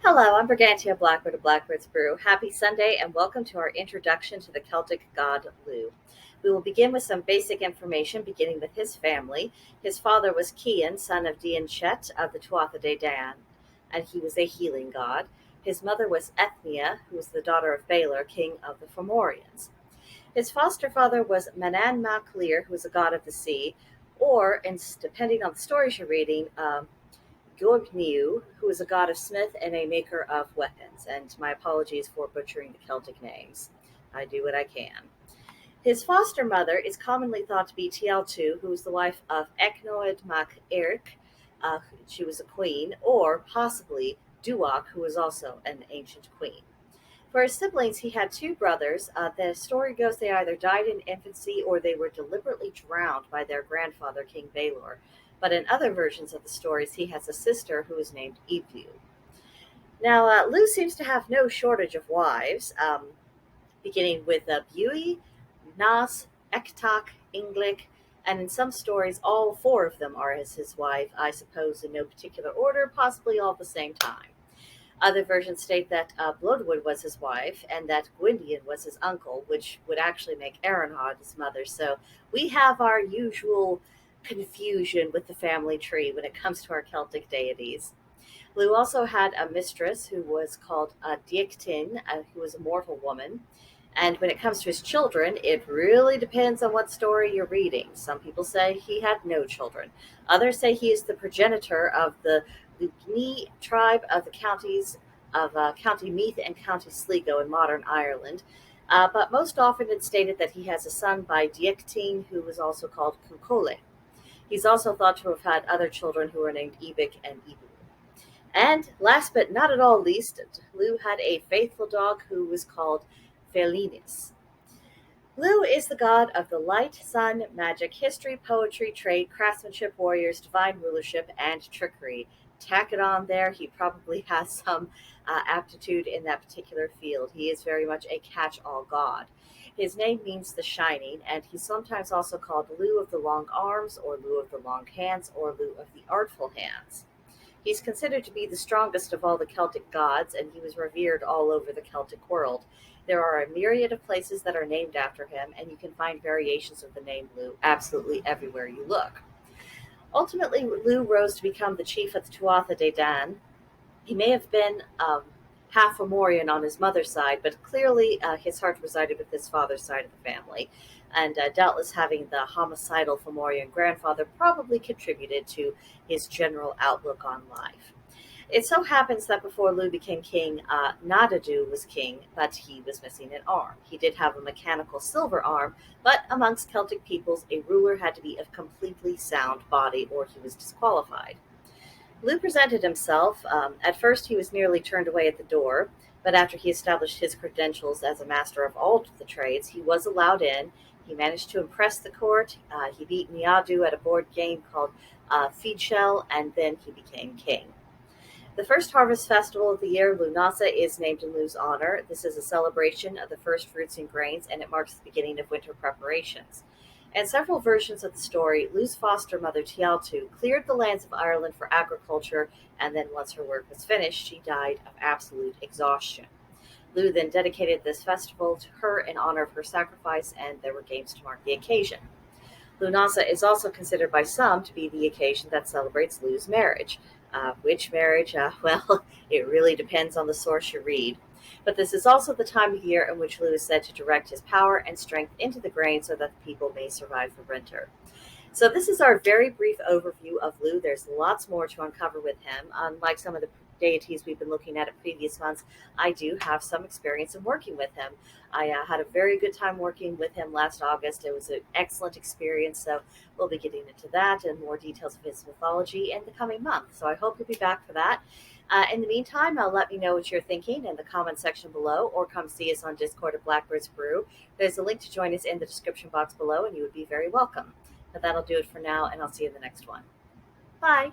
Hello, I'm BrigantiaBlackbird of Blackbird's Brew. Happy Sunday and welcome to our introduction to the Celtic god Lugh. We will begin with some basic information, beginning with his family. His father was Cian, son of Bitchute of the Tuatha De Dan, and he was a healing god. His mother was Ethnia, who was the daughter of Balor, king of the Fomorians. His foster father was Manan Mac Lir, who was a god of the sea, or, depending on the stories you're reading, Gorgniu, who is a god of smith and a maker of weapons. And my apologies for butchering the Celtic names. I do what I can. His foster mother is commonly thought to be Tialtu, who was the wife of Ecnoed Mac Eric. She was a queen, or possibly Duach, who was also an ancient queen. For his siblings, he had two brothers. The story goes they either died in infancy or they were deliberately drowned by their grandfather, King Balor. But in other versions of the stories, he has a sister who is named Ivu. Now, Lugh seems to have no shortage of wives, beginning with Bui, Nas, Ektak, Inglik, and in some stories, all four of them are as his wife, I suppose in no particular order, possibly all at the same time. Other versions state that Bloodwood was his wife and that Gwydion was his uncle, which would actually make Erenhard his mother. So we have our usual confusion with the family tree when it comes to our Celtic deities. Lugh also had a mistress who was called Diectin, who was a mortal woman. And when it comes to his children, it really depends on what story you're reading. Some people say he had no children. Others say he is the progenitor of the Lugni tribe of the counties of County Meath and County Sligo in modern Ireland. But most often it's stated that he has a son by Diectin, who was also called Cuchole. He's also thought to have had other children who were named Ebic and Ibu. And last but not at all least, Lugh had a faithful dog who was called Felinis. Lugh is the god of the light, sun, magic, history, poetry, trade, craftsmanship, warriors, divine rulership, and trickery. Tack it on there, he probably has some aptitude in that particular field. He is very much a catch-all god. His name means the shining, and he's sometimes also called Lugh of the long arms, or Lugh of the long hands, or Lugh of the artful hands. He's considered to be the strongest of all the Celtic gods, and he was revered all over the Celtic world. There are a myriad of places that are named after him, and you can find variations of the name Lugh absolutely everywhere you look. Ultimately, Lugh rose to become the chief of the Tuatha De Dan. He may have been half Fomorian on his mother's side, but clearly his heart resided with his father's side of the family, and doubtless having the homicidal Fomorian grandfather probably contributed to his general outlook on life. It so happens that before Lugh became king, Nadadu was king, but he was missing an arm. He did have a mechanical silver arm, but amongst Celtic peoples, a ruler had to be of completely sound body or he was disqualified. Lugh presented himself. At first, he was nearly turned away at the door, but after he established his credentials as a master of all the trades, he was allowed in. He managed to impress the court. He beat Niadu at a board game called Feedshell, and then he became king. The first harvest festival of the year, Lunasa, is named in Lugh's honor. This is a celebration of the first fruits and grains, and it marks the beginning of winter preparations. In several versions of the story, Lugh's foster mother, Tialtu, cleared the lands of Ireland for agriculture, and then once her work was finished, she died of absolute exhaustion. Lugh then dedicated this festival to her in honor of her sacrifice, and there were games to mark the occasion. Lunasa is also considered by some to be the occasion that celebrates Lugh's marriage. Which marriage? Well, it really depends on the source you read. But this is also the time of year in which Lugh is said to direct his power and strength into the grain so that the people may survive the winter. So this is our very brief overview of Lugh. There's lots more to uncover with him. Unlike some of the deities we've been looking at in previous months, I do have some experience in working with him. I had a very good time working with him last August. It was an excellent experience. So we'll be getting into that and more details of his mythology in the coming month. So I hope you'll be back for that. In the meantime, let me know what you're thinking in the comment section below, or come see us on Discord at Blackbird's Brew. There's a link to join us in the description box below, and you would be very welcome. But that'll do it for now, and I'll see you in the next one. Bye.